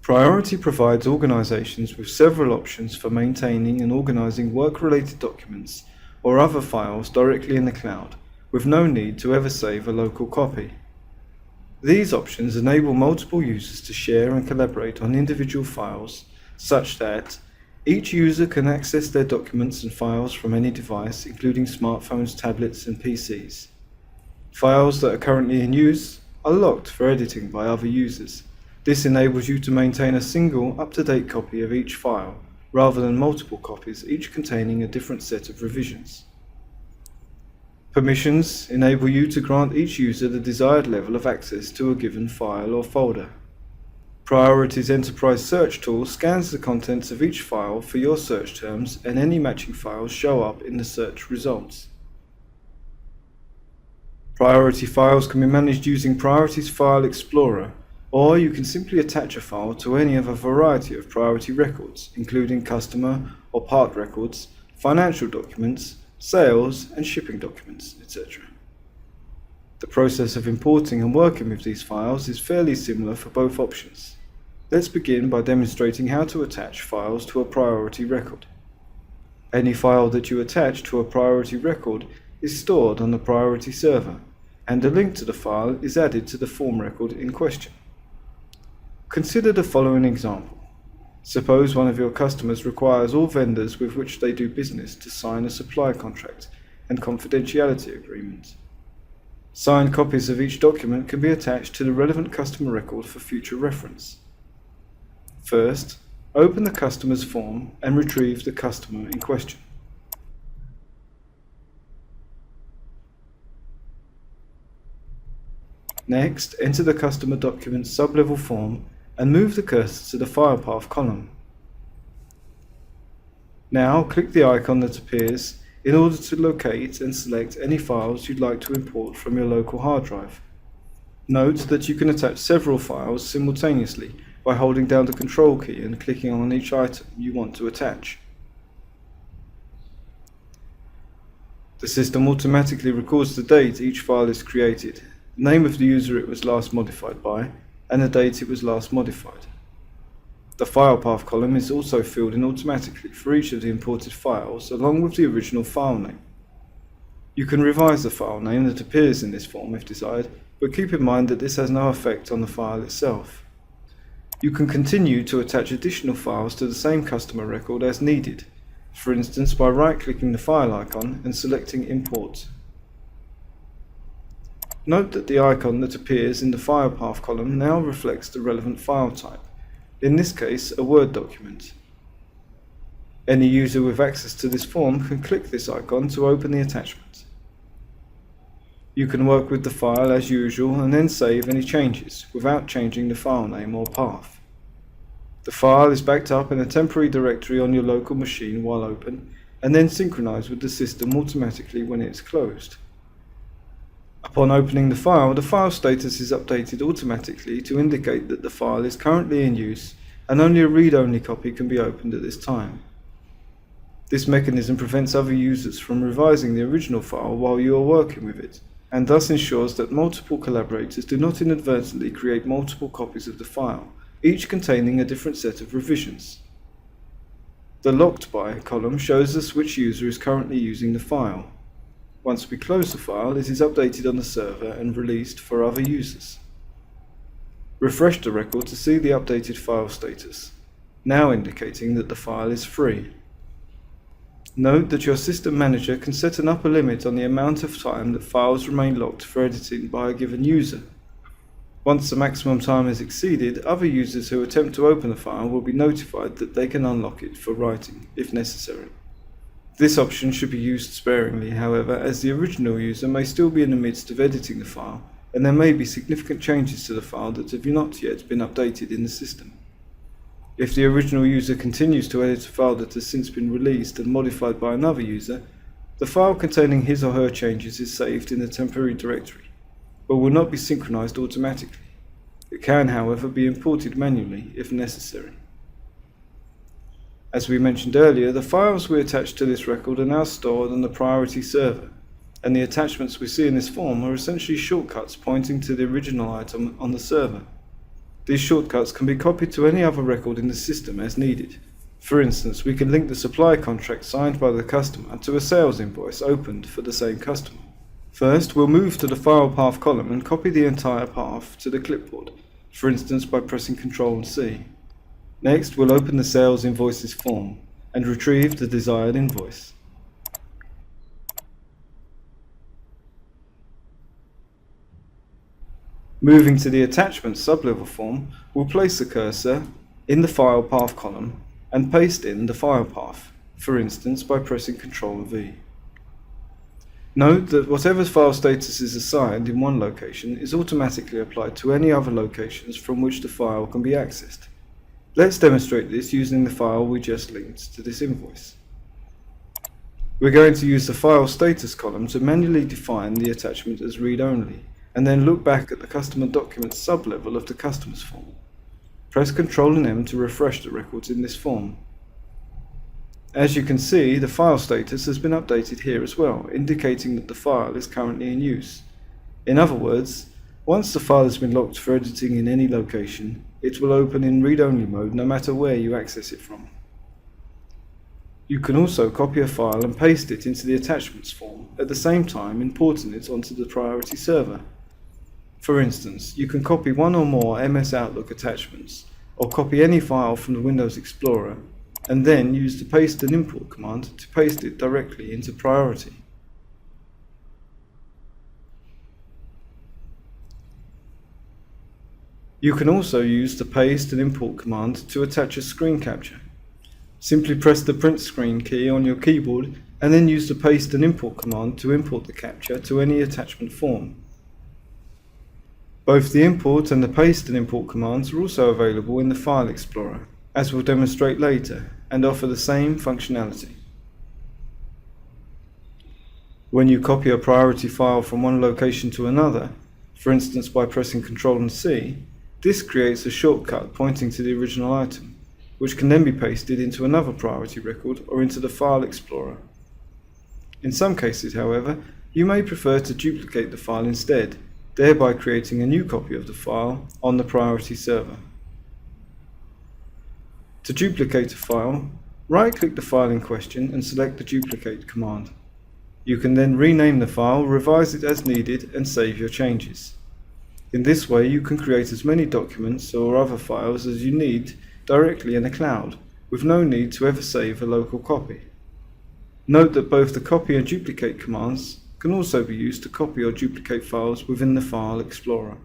Priority provides organizations with several options for maintaining and organizing work-related documents or other files directly in the cloud, with no need to ever save a local copy. These options enable multiple users to share and collaborate on individual files, such that each user can access their documents and files from any device, including smartphones, tablets, and PCs. Files that are currently in use are locked for editing by other users. This enables you to maintain a single, up-to-date copy of each file, rather than multiple copies, each containing a different set of revisions. Permissions enable you to grant each user the desired level of access to a given file or folder. Priority's enterprise search tool scans the contents of each file for your search terms, and any matching files show up in the search results. Priority files can be managed using Priority's File Explorer, or you can simply attach a file to any of a variety of Priority records, including customer or part records, financial documents, sales and shipping documents, etc. The process of importing and working with these files is fairly similar for both options. Let's begin by demonstrating how to attach files to a priority record. Any file that you attach to a priority record is stored on the priority server, and a link to the file is added to the form record in question. Consider the following example. Suppose one of your customers requires all vendors with which they do business to sign a supply contract and confidentiality agreement. Signed copies of each document can be attached to the relevant customer record for future reference. First, open the customer's form and retrieve the customer in question. Next, enter the customer document's sub-level form and move the cursor to the file path column. Now click the icon that appears in order to locate and select any files you'd like to import from your local hard drive. Note that you can attach several files simultaneously by holding down the Control key and clicking on each item you want to attach. The system automatically records the date each file is created, the name of the user it was last modified by, and the date it was last modified. The file path column is also filled in automatically for each of the imported files, along with the original file name. You can revise the file name that appears in this form if desired, but keep in mind that this has no effect on the file itself. You can continue to attach additional files to the same customer record as needed, for instance by right-clicking the file icon and selecting Import. Note that the icon that appears in the file path column now reflects the relevant file type, in this case a Word document. Any user with access to this form can click this icon to open the attachment. You can work with the file as usual and then save any changes without changing the file name or path. The file is backed up in a temporary directory on your local machine while open, and then synchronized with the system automatically when it is closed. Upon opening the file status is updated automatically to indicate that the file is currently in use and only a read-only copy can be opened at this time. This mechanism prevents other users from revising the original file while you are working with it, and thus ensures that multiple collaborators do not inadvertently create multiple copies of the file, each containing a different set of revisions. The Locked By column shows us which user is currently using the file. Once we close the file, it is updated on the server and released for other users. Refresh the record to see the updated file status, now indicating that the file is free. Note that your system manager can set an upper limit on the amount of time that files remain locked for editing by a given user. Once the maximum time is exceeded, other users who attempt to open the file will be notified that they can unlock it for writing, if necessary. This option should be used sparingly, however, as the original user may still be in the midst of editing the file, and there may be significant changes to the file that have not yet been updated in the system. If the original user continues to edit a file that has since been released and modified by another user, the file containing his or her changes is saved in a temporary directory, but will not be synchronized automatically. It can, however, be imported manually if necessary. As we mentioned earlier, the files we attach to this record are now stored on the priority server, and the attachments we see in this form are essentially shortcuts pointing to the original item on the server. These shortcuts can be copied to any other record in the system as needed. For instance, we can link the supply contract signed by the customer to a sales invoice opened for the same customer. First, we'll move to the file path column and copy the entire path to the clipboard, for instance by pressing Ctrl and C. Next, we'll open the sales invoices form and retrieve the desired invoice. Moving to the attachment sublevel form, we'll place the cursor in the file path column and paste in the file path, for instance by pressing Ctrl and V. Note that whatever file status is assigned in one location is automatically applied to any other locations from which the file can be accessed. Let's demonstrate this using the file we just linked to this invoice. We're going to use the file status column to manually define the attachment as read-only, and then look back at the customer document sublevel of the customer's form. Press Ctrl and M to refresh the records in this form. As you can see, the file status has been updated here as well, indicating that the file is currently in use. In other words, once the file has been locked for editing in any location, it will open in read-only mode no matter where you access it from. You can also copy a file and paste it into the attachments form, at the same time importing it onto the priority server. For instance, you can copy one or more MS Outlook attachments, or copy any file from the Windows Explorer, and then use the paste and import command to paste it directly into priority. You can also use the paste and import command to attach a screen capture. Simply press the print screen key on your keyboard and then use the paste and import command to import the capture to any attachment form. Both the import and the paste and import commands are also available in the File Explorer, as we'll demonstrate later, and offer the same functionality. When you copy a priority file from one location to another, for instance by pressing Ctrl and C, this creates a shortcut pointing to the original item, which can then be pasted into another priority record or into the File Explorer. In some cases, however, you may prefer to duplicate the file instead, thereby creating a new copy of the file on the priority server. To duplicate a file, right-click the file in question and select the Duplicate command. You can then rename the file, revise it as needed, and save your changes. In this way, you can create as many documents or other files as you need directly in the cloud, with no need to ever save a local copy. Note that both the copy and duplicate commands can also be used to copy or duplicate files within the File Explorer.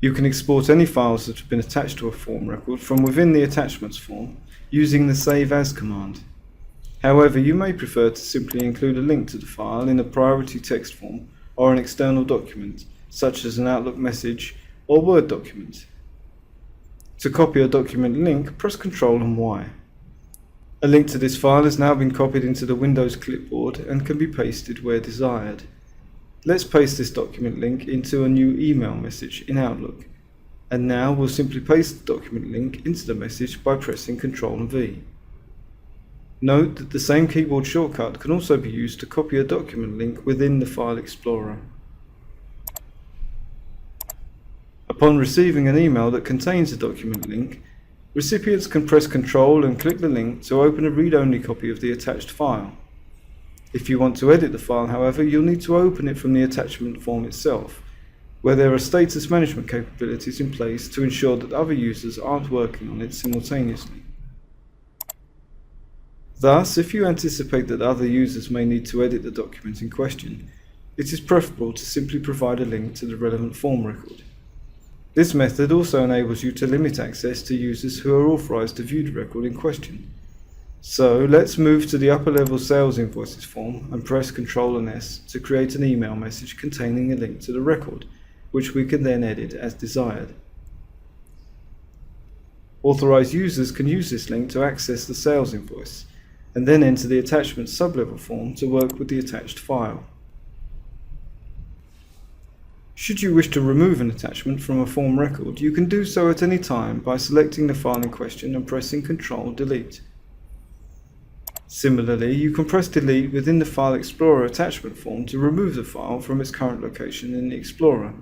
You can export any files that have been attached to a form record from within the attachments form using the Save As command. However, you may prefer to simply include a link to the file in a priority text form or an external document, such as an Outlook message or Word document. To copy a document link, press Ctrl and Y. A link to this file has now been copied into the Windows clipboard and can be pasted where desired. Let's paste this document link into a new email message in Outlook. And now we'll simply paste the document link into the message by pressing Ctrl and V. Note that the same keyboard shortcut can also be used to copy a document link within the File Explorer. Upon receiving an email that contains a document link, recipients can press Ctrl and click the link to open a read-only copy of the attached file. If you want to edit the file, however, you'll need to open it from the attachment form itself, where there are status management capabilities in place to ensure that other users aren't working on it simultaneously. Thus, if you anticipate that other users may need to edit the document in question, it is preferable to simply provide a link to the relevant form record. This method also enables you to limit access to users who are authorized to view the record in question. So let's move to the upper level sales invoices form and press Ctrl and S to create an email message containing a link to the record, which we can then edit as desired. Authorized users can use this link to access the sales invoice, and then enter the attachment sublevel form to work with the attached file. Should you wish to remove an attachment from a form record, you can do so at any time by selecting the file in question and pressing Ctrl Delete. Similarly, you can press Delete within the File Explorer attachment form to remove the file from its current location in the Explorer.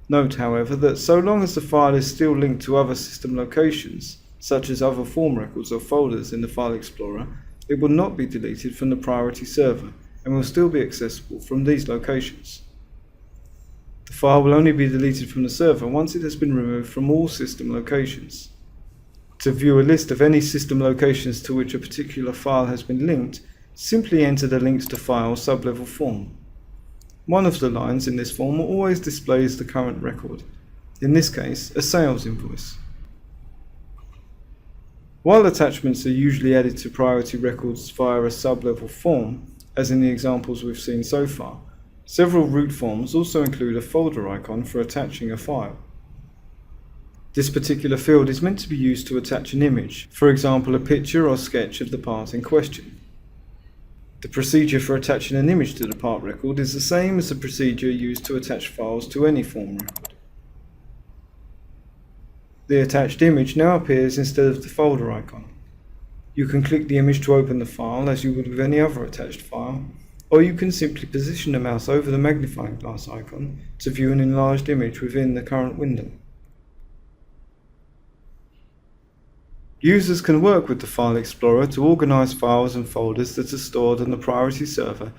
Note, however, that so long as the file is still linked to other system locations, such as other form records or folders in the File Explorer, it will not be deleted from the priority server and will still be accessible from these locations. The file will only be deleted from the server once it has been removed from all system locations. To view a list of any system locations to which a particular file has been linked, simply enter the Links to File sublevel form. One of the lines in this form always displays the current record, in this case a sales invoice. While attachments are usually added to priority records via a sublevel form, as in the examples we've seen so far, several root forms also include a folder icon for attaching a file. This particular field is meant to be used to attach an image, for example a picture or sketch of the part in question. The procedure for attaching an image to the part record is the same as the procedure used to attach files to any form record. The attached image now appears instead of the folder icon. You can click the image to open the file as you would with any other attached file, or you can simply position the mouse over the magnifying glass icon to view an enlarged image within the current window. Users can work with the File Explorer to organize files and folders that are stored on the priority server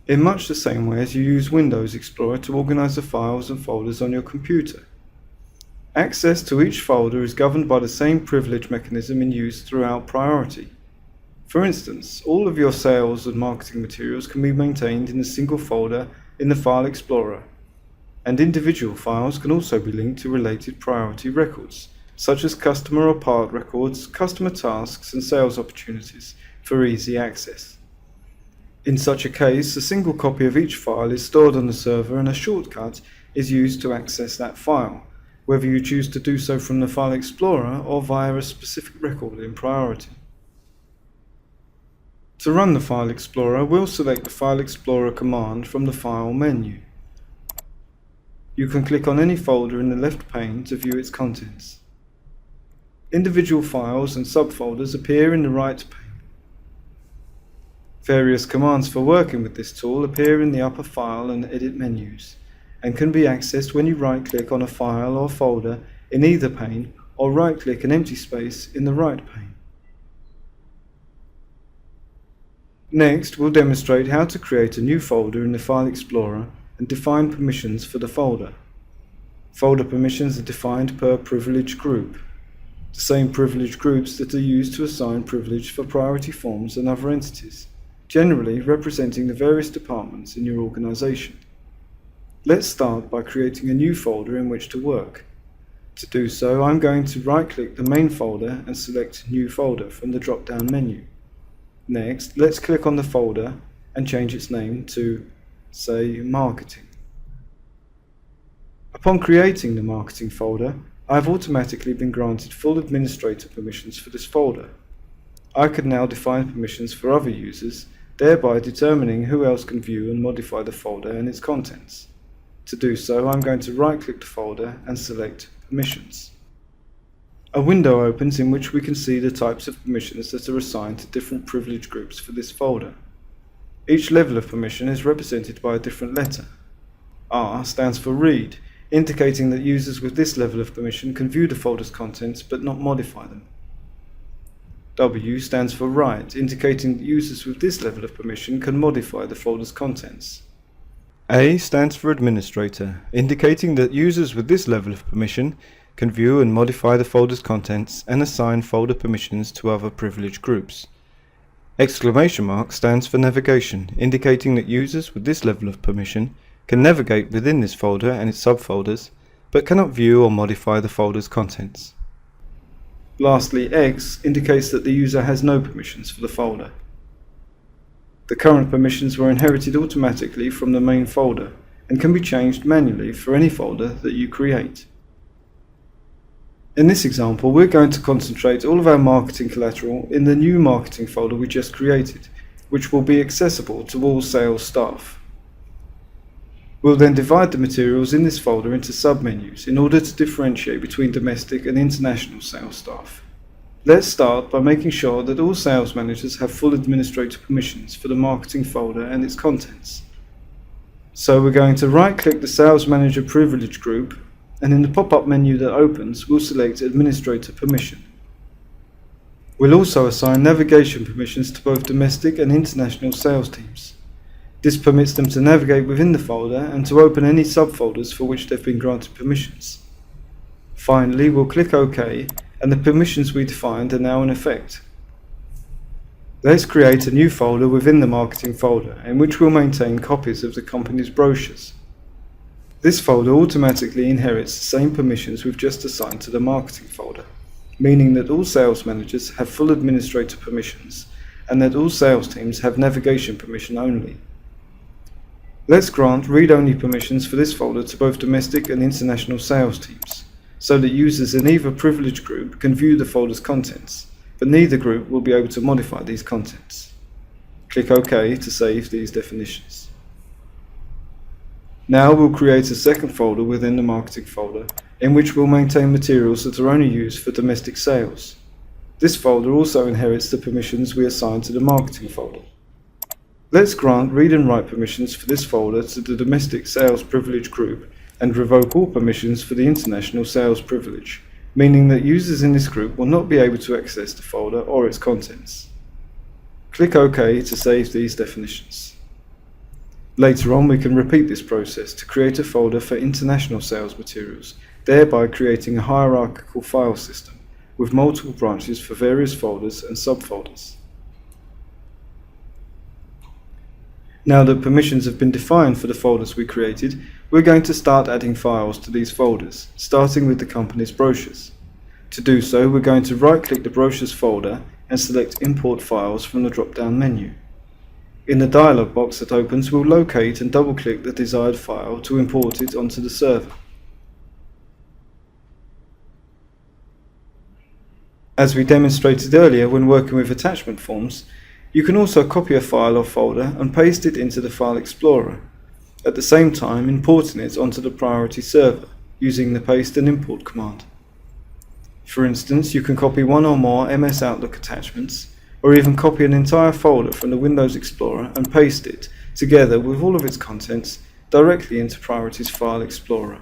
in much the same way as you use Windows Explorer to organize the files and folders on your computer. Access to each folder is governed by the same privilege mechanism in use throughout Priority. For instance, all of your sales and marketing materials can be maintained in a single folder in the File Explorer, and individual files can also be linked to related priority records, such as customer or part records, customer tasks, and sales opportunities for easy access. In such a case, a single copy of each file is stored on the server and a shortcut is used to access that file, whether you choose to do so from the File Explorer or via a specific record in Priority. To run the File Explorer, we'll select the File Explorer command from the File menu. You can click on any folder in the left pane to view its contents. Individual files and subfolders appear in the right pane. Various commands for working with this tool appear in the upper File and Edit menus, and can be accessed when you right-click on a file or folder in either pane or right-click an empty space in the right pane. Next, we'll demonstrate how to create a new folder in the File Explorer and define permissions for the folder. Folder permissions are defined per privilege group, the same privilege groups that are used to assign privilege for priority forms and other entities, generally representing the various departments in your organization. Let's start by creating a new folder in which to work. To do so, I'm going to right-click the main folder and select New Folder from the drop-down menu. Next, let's click on the folder and change its name to, say, Marketing. Upon creating the Marketing folder, I've automatically been granted full administrator permissions for this folder. I can now define permissions for other users, thereby determining who else can view and modify the folder and its contents. To do so, I'm going to right-click the folder and select Permissions. A window opens in which we can see the types of permissions that are assigned to different privilege groups for this folder. Each level of permission is represented by a different letter. R stands for Read, indicating that users with this level of permission can view the folder's contents but not modify them. W stands for Write, indicating that users with this level of permission can modify the folder's contents. A stands for Administrator, indicating that users with this level of permission can view and modify the folder's contents and assign folder permissions to other privilege groups. Exclamation mark stands for Navigation, indicating that users with this level of permission can navigate within this folder and its subfolders, but cannot view or modify the folder's contents. Lastly, X indicates that the user has no permissions for the folder. The current permissions were inherited automatically from the main folder and can be changed manually for any folder that you create. In this example, we're going to concentrate all of our marketing collateral in the new marketing folder we just created, which will be accessible to all sales staff. We'll then divide the materials in this folder into submenus in order to differentiate between domestic and international sales staff. Let's start by making sure that all sales managers have full administrator permissions for the marketing folder and its contents. So we're going to right-click the Sales Manager privilege group and in the pop-up menu that opens, we'll select Administrator Permission. We'll also assign navigation permissions to both domestic and international sales teams. This permits them to navigate within the folder and to open any subfolders for which they've been granted permissions. Finally, we'll click OK, and the permissions we defined are now in effect. Let's create a new folder within the marketing folder, in which we'll maintain copies of the company's brochures. This folder automatically inherits the same permissions we've just assigned to the marketing folder, meaning that all sales managers have full administrator permissions, and that all sales teams have navigation permission only. Let's grant read-only permissions for this folder to both domestic and international sales teams, so that users in either privileged group can view the folder's contents, but neither group will be able to modify these contents. Click OK to save these definitions. Now we'll create a second folder within the marketing folder, in which we'll maintain materials that are only used for domestic sales. This folder also inherits the permissions we assigned to the marketing folder. Let's grant read and write permissions for this folder to the domestic sales privilege group and revoke all permissions for the international sales privilege, meaning that users in this group will not be able to access the folder or its contents. Click OK to save these definitions. Later on, we can repeat this process to create a folder for international sales materials, thereby creating a hierarchical file system with multiple branches for various folders and subfolders. Now that permissions have been defined for the folders we created, we're going to start adding files to these folders, starting with the company's brochures. To do so, we're going to right-click the brochures folder and select Import Files from the drop-down menu. In the dialog box that opens, we'll locate and double-click the desired file to import it onto the server. As we demonstrated earlier when working with attachment forms, you can also copy a file or folder and paste it into the File Explorer, at the same time importing it onto the priority server using the paste and import command. For instance, you can copy one or more MS Outlook attachments, or even copy an entire folder from the Windows Explorer and paste it, together with all of its contents, directly into Priority's File Explorer.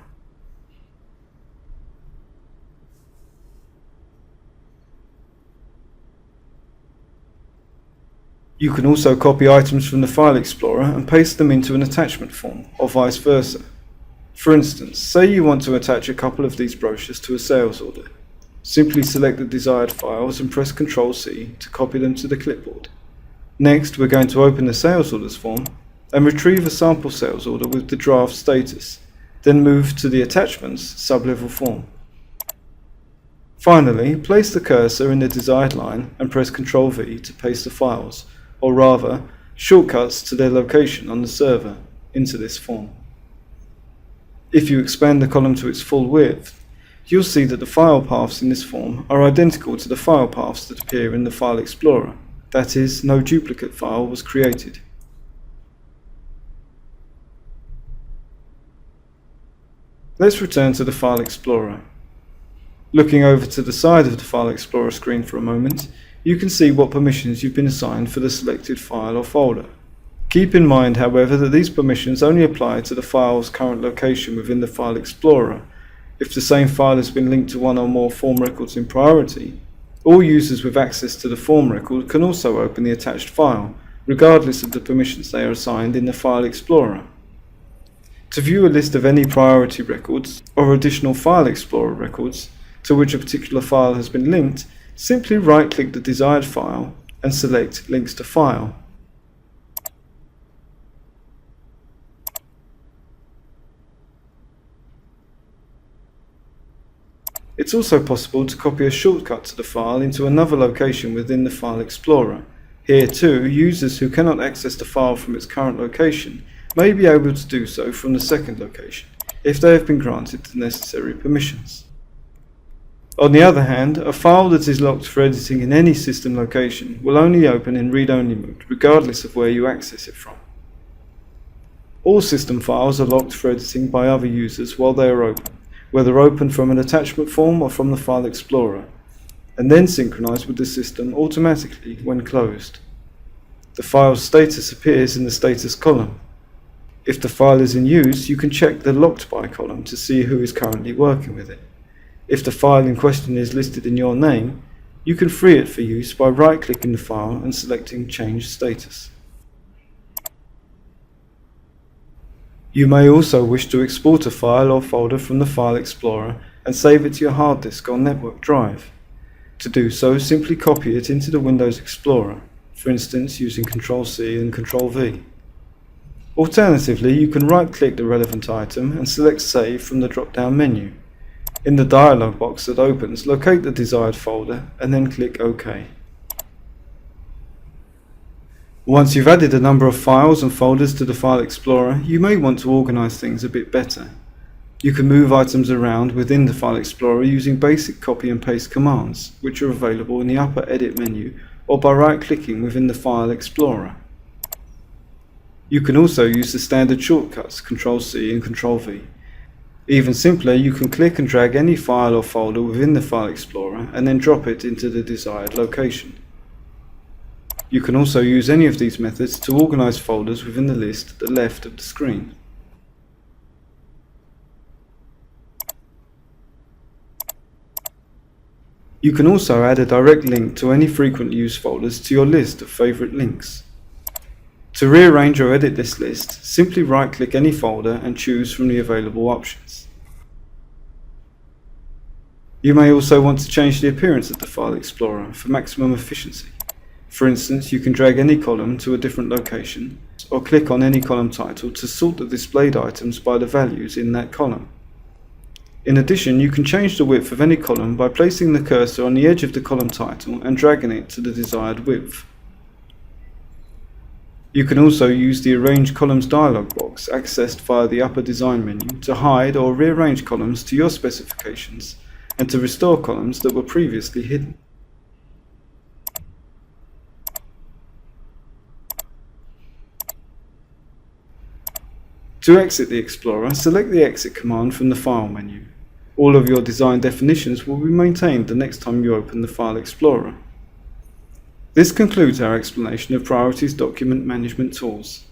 You can also copy items from the File Explorer and paste them into an attachment form, or vice versa. For instance, say you want to attach a couple of these brochures to a sales order. Simply select the desired files and press Ctrl+C to copy them to the clipboard. Next, we're going to open the sales orders form and retrieve a sample sales order with the draft status, then move to the attachments sub-level form. Finally, place the cursor in the desired line and press Ctrl+V to paste the files, or rather, shortcuts to their location on the server, into this form. If you expand the column to its full width, you'll see that the file paths in this form are identical to the file paths that appear in the File Explorer. That is, no duplicate file was created. Let's return to the File Explorer. Looking over to the side of the File Explorer screen for a moment, you can see what permissions you've been assigned for the selected file or folder. Keep in mind, however, that these permissions only apply to the file's current location within the File Explorer. If the same file has been linked to one or more form records in priority, all users with access to the form record can also open the attached file, regardless of the permissions they are assigned in the File Explorer. To view a list of any priority records or additional File Explorer records to which a particular file has been linked, simply right-click the desired file and select Links to File. It's also possible to copy a shortcut to the file into another location within the File Explorer. Here too, users who cannot access the file from its current location may be able to do so from the second location, if they have been granted the necessary permissions. On the other hand, a file that is locked for editing in any system location will only open in read-only mode, regardless of where you access it from. All system files are locked for editing by other users while they are open, whether open from an attachment form or from the File Explorer, and then synchronized with the system automatically when closed. The file's status appears in the status column. If the file is in use, you can check the Locked By column to see who is currently working with it. If the file in question is listed in your name, you can free it for use by right-clicking the file and selecting Change Status. You may also wish to export a file or folder from the File Explorer and save it to your hard disk or network drive. To do so, simply copy it into the Windows Explorer, for instance using Ctrl-C and Ctrl-V. Alternatively, you can right-click the relevant item and select Save from the drop-down menu. In the dialog box that opens, locate the desired folder and then click OK. Once you've added a number of files and folders to the File Explorer, you may want to organize things a bit better. You can move items around within the File Explorer using basic copy and paste commands, which are available in the upper Edit menu or by right-clicking within the File Explorer. You can also use the standard shortcuts Ctrl-C and Ctrl-V. Even simpler, you can click and drag any file or folder within the File Explorer and then drop it into the desired location. You can also use any of these methods to organize folders within the list at the left of the screen. You can also add a direct link to any frequent use folders to your list of favorite links. To rearrange or edit this list, simply right-click any folder and choose from the available options. You may also want to change the appearance of the File Explorer for maximum efficiency. For instance, you can drag any column to a different location, or click on any column title to sort the displayed items by the values in that column. In addition, you can change the width of any column by placing the cursor on the edge of the column title and dragging it to the desired width. You can also use the Arrange Columns dialog box accessed via the upper design menu to hide or rearrange columns to your specifications and to restore columns that were previously hidden. To exit the Explorer, select the Exit command from the File menu. All of your design definitions will be maintained the next time you open the File Explorer. This concludes our explanation of Priorities Document Management Tools.